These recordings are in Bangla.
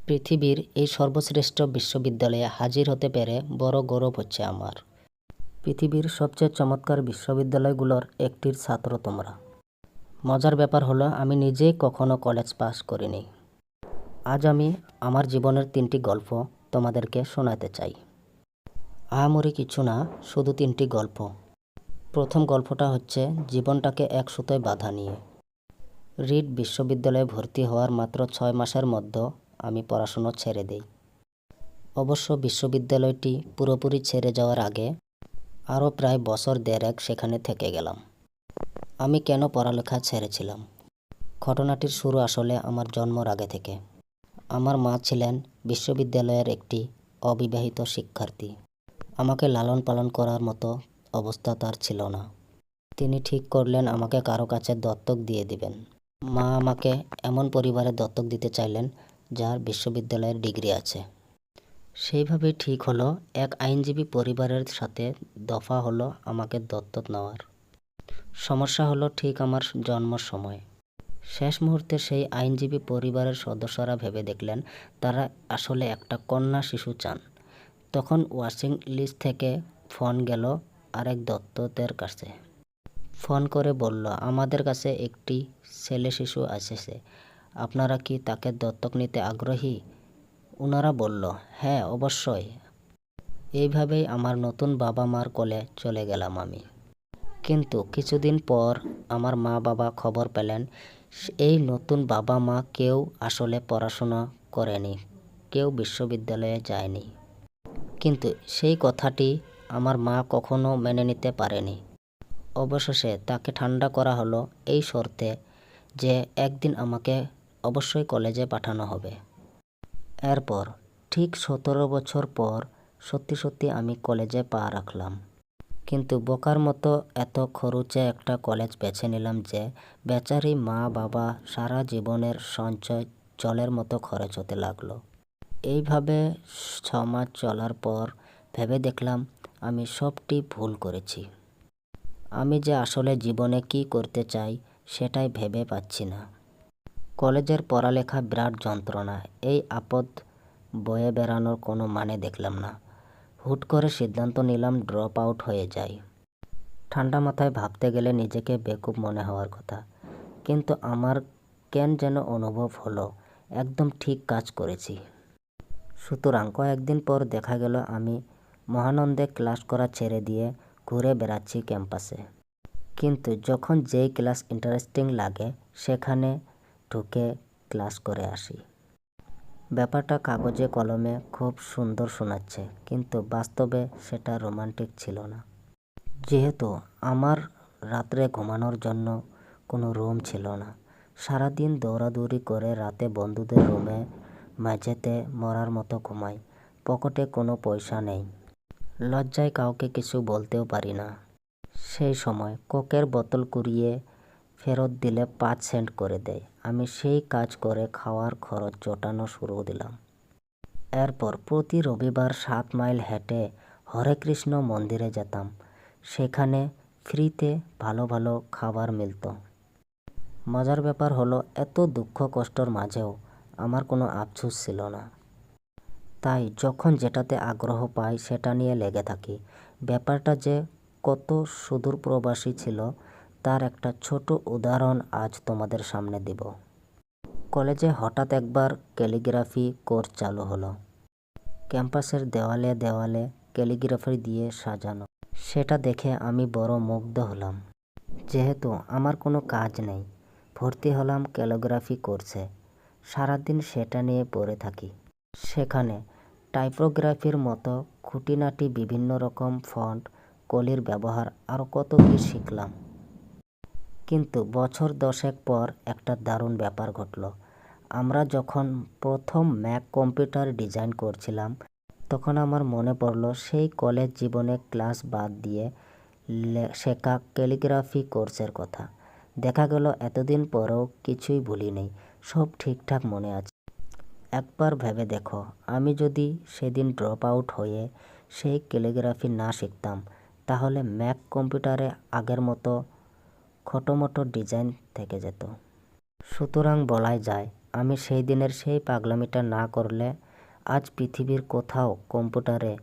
পৃথিবীর এই সর্বশ্রেষ্ঠ বিশ্ববিদ্যালয়ে হাজির হতে পেরে বড় গৌরব হচ্ছে আমার। পৃথিবীর সবচেয়ে চমৎকার বিশ্ববিদ্যালয়গুলোর একটির ছাত্র তোমরা। মজার ব্যাপার হলো আমি নিজেই কখনো কলেজ পাস করিনি। আজ আমি আমার জীবনের 3টি গল্প তোমাদেরকে শোনাতে চাই। আহামরি কিছু না, শুধু 3টি গল্প। প্রথম গল্পটা হচ্ছে জীবনটাকে এক সুতোয় বাঁধা নিয়ে। রিড বিশ্ববিদ্যালয়ে ভর্তি হওয়ার মাত্র 6 মাসের মধ্যে আমি পড়াশুনো ছেড়ে দেই। অবশ্য বিশ্ববিদ্যালয়টি পুরোপুরি ছেড়ে যাওয়ার আগে আরও প্রায় বছর দেড়েক সেখানে থেকে গেলাম। আমি কেন পড়ালেখা ছেড়েছিলাম? ঘটনাটির শুরু আসলে আমার জন্মের আগে থেকে। আমার মা ছিলেন বিশ্ববিদ্যালয়ের একটি অবিবাহিত শিক্ষার্থী। আমাকে লালন পালন করার মতো অবস্থা তার ছিল না। তিনি ঠিক করলেন আমাকে কারো কাছে দত্তক দিয়ে দিবেন। মা আমাকে এমন পরিবারে দত্তক দিতে চাইলেন যার বিশ্ববিদ্যালয়ের ডিগ্রি আছে। সেইভাবেই ঠিক হলো এক আইনজীবী পরিবারের সাথে দফা হলো আমাকে দত্তক নেওয়ার। সমস্যা হলো ঠিক আমার জন্মের সময়। শেষ মুহূর্তে সেই আইনজীবী পরিবারের সদস্যরা ভেবে দেখলেন তারা আসলে একটা কন্যা শিশু চান। তখন ওয়াশিং লিস্ট থেকে ফোন গেল আরেক দত্তকদের কাছে। ফোন করে বলল, আমাদের কাছে একটি ছেলে শিশু এসেছে, আপনারা কি তাকে দত্তক নিতে আগ্রহী? ওনারা বলল, হ্যাঁ অবশ্যই। এইভাবেই আমার নতুন বাবা মার কোলে চলে গেলাম আমি। কিন্তু কিছুদিন পর আমার মা বাবা খবর পেলেন এই নতুন বাবা মা কেউ আসলে পড়াশোনা করেনি, কেউ বিশ্ববিদ্যালয়ে যায়নি। কিন্তু সেই কথাটি আমার মা কখনো মেনে নিতে পারেনি। অবশেষে তাকে ঠান্ডা করা হলো এই শর্তে যে একদিন আমাকে অবশ্যই কলেজে পাঠানো হবে। এরপর ঠিক 17 বছর পর সত্যি সত্যি আমি কলেজে পা রাখলাম। কিন্তু বোকার মতো এত খরচে একটা কলেজ বেছে নিলাম যে বেচারি মা বাবা সারা জীবনের সঞ্চয় জলের মতো খরচ হতে লাগলো। এইভাবে 6 মাস চলার পর ভেবে দেখলাম আমি সবটি ভুল করেছি। আমি যে আসলে জীবনে কি করতে চাই সেটাই ভেবে পাচ্ছি না। কলেজের পড়ালেখা বিরাট যন্ত্রণা, এই আপদ বয়ে বেড়ানোর কোনো মানে দেখলাম না। হুট করে সিদ্ধান্ত নিলাম ড্রপ আউট হয়ে যাই। ঠান্ডা মাথায় ভাবতে গেলে নিজেকে বেকুব মনে হওয়ার কথা, কিন্তু আমার কেন যেন অনুভব হলো একদম ঠিক কাজ করেছি। সুতরাং কয়েকদিন পর দেখা গেল আমি মহানন্দে ক্লাস করা ছেড়ে দিয়ে ঘুরে বেড়াচ্ছি ক্যাম্পাসে। কিন্তু যখন যেই ক্লাস ইন্টারেস্টিং লাগে সেখানে ঢুকে ক্লাস করে আসি। ব্যাপারটা কাগজে কলমে খুব সুন্দর শোনাচ্ছে, কিন্তু বাস্তবে সেটা রোমান্টিক ছিল না। যেহেতু আমার রাত্রে ঘুমানোর জন্য কোনো রুম ছিল না, সারাদিন দৌড়াদৌড়ি করে রাতে বন্ধুদের রুমে মেঝেতে মরার মতো ঘুমাই। পকেটে কোনো পয়সা নেই, লজ্জায় কাউকে কিছু বলতেও পারি না। সেই সময় কোকের বোতল কুড়িয়ে ফেরত দিলে 5 সেন্ট করে দেয়। আমি সেই কাজ করে খাওয়ার খরচ জোটানো শুরু দিলাম। এরপর প্রতি রবিবার 7 মাইল হেঁটে হরেকৃষ্ণ মন্দিরে যেতাম। সেখানে ফ্রিতে ভালো ভালো খাবার মিলত। মজার ব্যাপার হলো এত দুঃখ কষ্টর মাঝেও আমার কোনো আফসোস ছিল না। তাই যখন যেটাতে আগ্রহ পাই সেটা নিয়ে লেগে থাকি। ব্যাপারটা যে কত সুদূর প্রবাসী ছিল তার একটা ছোট উদাহরণ আজ তোমাদের সামনে দিব। কলেজে হঠাৎ একবার ক্যালিগ্রাফি কোর্স চালু হলো। ক্যাম্পাসের দেওয়ালে দেওয়ালে ক্যালিগ্রাফি দিয়ে সাজানো। সেটা দেখে আমি বড় মুগ্ধ হলাম। যেহেতু আমার কোনো কাজ নেই, ভর্তি হলাম ক্যালিগ্রাফি কোর্সে। সারাদিন সেটা নিয়ে পড়ে থাকি। সেখানে টাইপোগ্রাফির মতো খুঁটিনাটি বিভিন্ন রকম ফন্ট, কলির ব্যবহার আরও কত কী শিখলাম। কিন্তু বছর 10 পর একটা দারুণ ব্যাপার ঘটল। আমরা যখন প্রথম ম্যাক কম্পিউটার ডিজাইন করছিলাম তখন আমার মনে পড়ল সেই কলেজ জীবনে ক্লাস বাদ দিয়ে শেখা ক্যালিগ্রাফি কোর্সের কথা। দেখা গেল এতদিন পরেও কিছুই ভুলিনি, সব ঠিকঠাক মনে আছে। একবার ভেবে দেখো, আমি যদি সেদিন ড্রপ আউট হয়ে সেই ক্যালিগ্রাফি না শিখতাম তাহলে ম্যাক কম্পিউটারে আগের মতো খটোমটো ডিজাইন থেকে যেত। সুতরাং বলাই যায় আমি সেই দিনের সেই পাগলামিটা না করলে আজ পৃথিবীর কোথাও কম্পিউটারে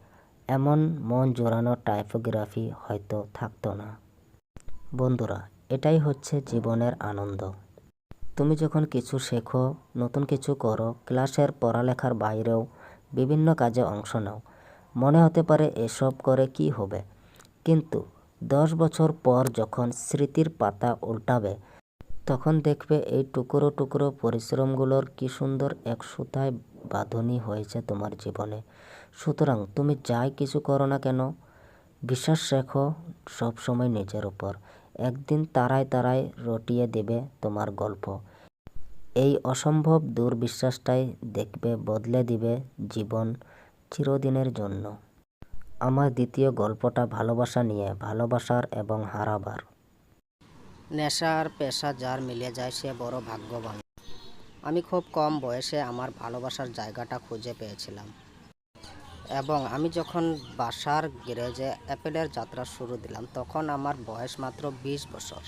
এমন মন জোড়ানো টাইপোগ্রাফি হয়তো থাকতো না। বন্ধুরা, এটাই হচ্ছে জীবনের আনন্দ। তুমি যখন কিছু শেখো, নতুন কিছু করো, ক্লাসের পড়ালেখার বাইরেও বিভিন্ন কাজে অংশ নাও, মনে হতে পারে এসব করে কি হবে, কিন্তু 10 বছর পর যখন স্মৃতির পাতা উল্টাবে তখন দেখবে এই টুকরো টুকরো পরিশ্রমগুলোর কি সুন্দর এক সুতায় বাঁধনি হয়েছে তোমার জীবনে। সুতরাং তুমি যাই কিছু করো না কেন, বিশ্বাস রেখো সবসময় নিজের উপর। একদিন তারায় তারায় রটিয়ে দেবে তোমার গল্প। এই অসম্ভব দূর বিশ্বাসটাই দেখবে বদলে দিবে জীবন চিরদিনের জন্য। আমার দ্বিতীয় গল্পটা ভালোবাসা নিয়ে, ভালোবাসার এবং হারাবার। নেশা আর পেশা যার মিলে যায় সে বড় ভাগ্যবান। আমি খুব কম বয়সে আমার ভালোবাসার জায়গাটা খুঁজে পেয়েছিলাম, এবং আমি যখন বাসার গ্যারেজে অ্যাপেলের যাত্রা শুরু দিলাম তখন আমার বয়স মাত্র 20 বছর।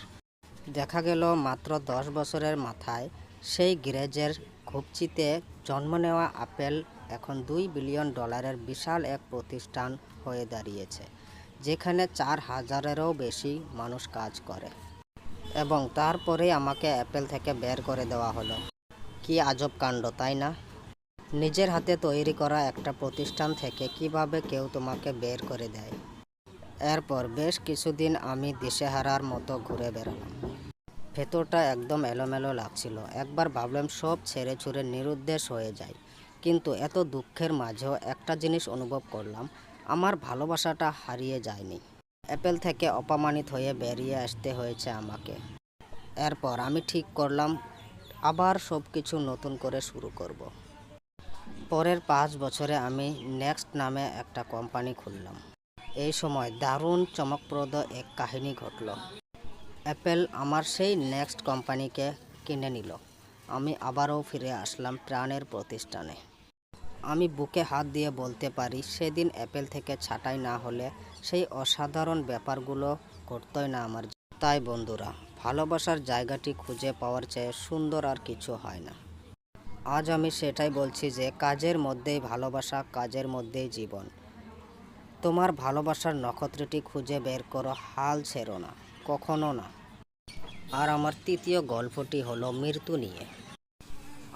দেখা গেল মাত্র 10 বছরের মাথায় সেই গ্যারেজের ঘুপচিতে জন্ম নেওয়া অ্যাপেল এখন $2 বিলিয়ন বিশাল এক প্রতিষ্ঠান হয়ে দাঁড়িয়েছে, যেখানে 4000-এরও বেশি মানুষ কাজ করে। এবং তারপরেই আমাকে অ্যাপেল থেকে বের করে দেওয়া হলো। কি আজব কাণ্ড, তাই না? নিজের হাতে তৈরি করা একটা প্রতিষ্ঠান থেকে কিভাবে কেউ তোমাকে বের করে দেয়। এরপর বেশ কিছুদিন আমি দিশেহারার মতো ঘুরে বেড়ালাম। ভেতরটা একদম এলোমেলো লাগছিল। একবার ভাবলাম সব ছেড়ে ছুড়ে নিরুদ্দেশ হয়ে যায়, কিন্তু এত দুঃখের মাঝেও একটা জিনিস অনুভব করলাম, আমার ভালোবাসাটা হারিয়ে যায়নি। অ্যাপেল থেকে অপমানিত হয়ে বেরিয়ে আসতে হয়েছে আমাকে। এরপর আমি ঠিক করলাম আবার সব কিছু নতুন করে শুরু করব। পরের 5 বছরে আমি নেক্সট নামে একটা কোম্পানি খুললাম। এই সময় দারুণ চমকপ্রদ এক কাহিনী ঘটল। অ্যাপেল আমার সেই নেক্সট কোম্পানিকে কিনে নিল। আমি আবারও ফিরে আসলাম প্রাণের প্রতিষ্ঠানে। আমি বুকে হাত দিয়ে বলতে পারি, সেদিন অ্যাপেল থেকে ছাঁটাই না হলে সেই অসাধারণ ব্যাপারগুলো ঘটতই না আমার। তাই বন্ধুরা, ভালোবাসার জায়গাটি খুঁজে পাওয়ার চেয়ে সুন্দর আর কিছু হয় না। আজ আমি সেটাই বলছি যে কাজের মধ্যেই ভালোবাসা, কাজের মধ্যেই জীবন। তোমার ভালোবাসার নক্ষত্রটি খুঁজে বের করো, হাল ছেড়ো না, কখনো না। আর আমার তৃতীয় গল্পটি হলো মৃত্যু নিয়ে।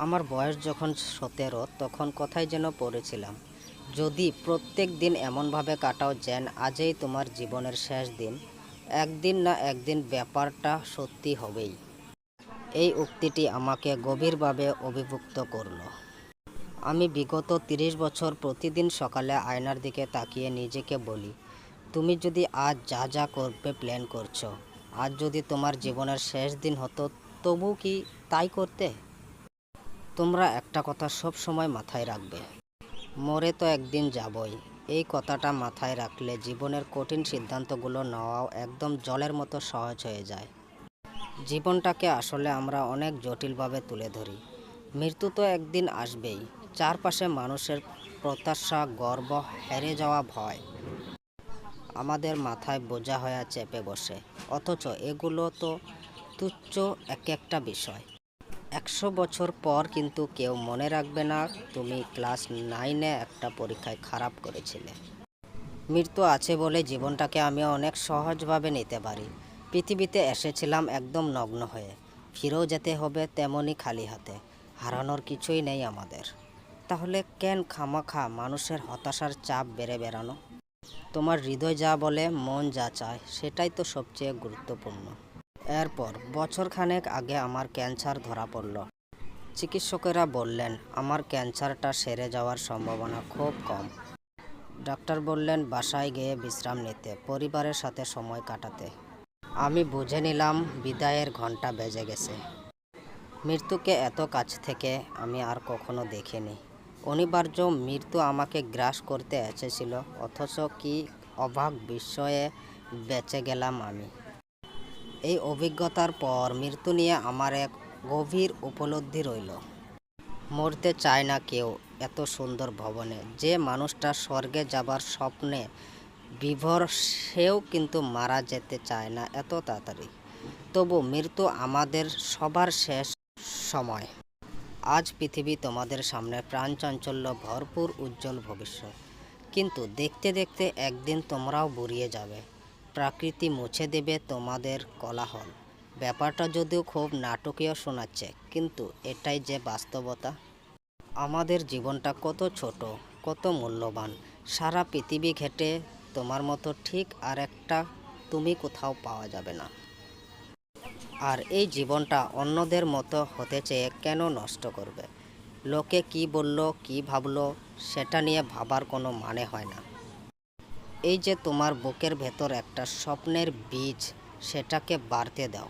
আমার বয়স যখন 17 তখন কোথায় যেন পড়েছিলাম, যদি প্রত্যেক দিন এমনভাবে কাটাও যেন আজই তোমার জীবনের শেষ দিন, একদিন না একদিন ব্যাপারটা সত্যি হবেই। এই উক্তিটি আমাকে গভীরভাবে অভিভূত করল। আমি বিগত 30 বছর প্রতিদিন সকালে আয়নার দিকে তাকিয়ে নিজেকে বলি, তুমি যদি আজ যা যা করবে প্ল্যান করছো, আজ যদি তোমার জীবনের শেষ দিন হতো, তবু কি তাই করতে? তোমরা একটা কথা সব সময় মাথায় রাখবে, মরে তো একদিন যাবই। এই কথাটা মাথায় রাখলে জীবনের কঠিন সিদ্ধান্তগুলো নেওয়াও একদম জলের মতো সহজ হয়ে যায়। জীবনটাকে আসলে আমরা অনেক জটিলভাবে তুলে ধরি। মৃত্যু তো একদিন আসবেই। চারপাশে মানুষের প্রত্যাশা, গর্ব, হেরে যাওয়া ভয় আমাদের মাথায় বোঝা হয়ে চেপে বসে, অথচ এগুলো তো তুচ্ছ এক একটা বিষয়। 100 বছর পর কিন্তু কেউ মনে রাখবে না তুমি ক্লাস 9-এ একটা পরীক্ষায় খারাপ করেছিলে। মৃত্যু আছে বলে জীবনটাকে আমি অনেক সহজভাবে নিতে পারি। পৃথিবীতে এসেছিলাম একদম নগ্ন হয়ে, ফিরেও যেতে হবে তেমনই খালি হাতে। হারানোর কিছুই নেই আমাদের। তাহলে কেন খামাখা মানুষের হতাশার চাপ বেড়ে বেড়ানো? তোমার হৃদয় যা বলে, মন যা চায়, সেটাই তো সবচেয়ে গুরুত্বপূর্ণ। এরপর বছরখানেক আগে আমার ক্যান্সার ধরা পড়ল। চিকিৎসকেরা বললেন আমার ক্যান্সারটা সেরে যাওয়ার সম্ভাবনা খুব কম। ডাক্তার বললেন বাসায় গিয়ে বিশ্রাম নিতে, পরিবারের সাথে সময় কাটাতে। আমি বুঝে নিলাম বিদায়ের ঘন্টা বেজে গেছে। মৃত্যুকে এত কাছ থেকে আমি আর কখনো দেখিনি। অনিবার্য মৃত্যু আমাকে গ্রাস করতে এসেছিল, অথচ কি অবাক বিস্ময়ে বেঁচে গেলাম আমি। এই অভিজ্ঞতার পর মৃত্যু নিয়ে আমার এক গভীর উপলব্ধি রইল। মরতে চায় না কেউ এত সুন্দর ভবনে। যে মানুষটা স্বর্গে যাবার স্বপ্নে বিভোর, সেও কিন্তু মারা যেতে চায় না এত তাড়াতাড়ি। তবু মৃত্যু আমাদের সবার শেষ সময়। আজ পৃথিবী তোমাদের সামনে প্রাণচাঞ্চল্য ভরপুর উজ্জ্বল ভবিষ্যৎ, কিন্তু দেখতে দেখতে একদিন তোমরাও বুড়িয়ে যাবে। প্রকৃতি মুছে দেবে তোমাদের কোলাহল। ব্যাপারটা যদিও খুব নাটকীয় শোনাচ্ছে, কিন্তু এটাই যে বাস্তবতা। আমাদের জীবনটা কত ছোট, কত মূল্যবান। সারা পৃথিবী ঘেটে তোমার মতো ঠিক আরেকটা তুমি কোথাও পাওয়া যাবে না। আর এই জীবনটা অন্যদের মতো হতে চেয়ে কেন নষ্ট করবে? লোকে কি বলল, কি ভাবলো, সেটা নিয়ে ভাবার কোনো মানে হয় না। এই যে তোমার বুকের ভেতর একটা স্বপ্নের বীজ, সেটাকে বাড়তে দাও,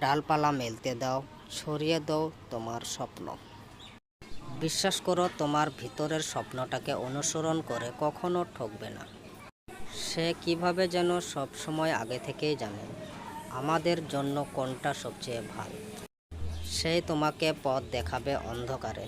ডালপালা মেলতে দাও, ছড়িয়ে দাও তোমার স্বপ্ন। বিশ্বাস করো, তোমার ভিতরের স্বপ্নটাকে অনুসরণ করে কখনো ঠকবে না। সে কিভাবে যেন সবসময় আগে থেকেই জানে আমাদের জন্য কোনটা সবচেয়ে ভালো। সে তোমাকে পথ দেখাবে অন্ধকারে,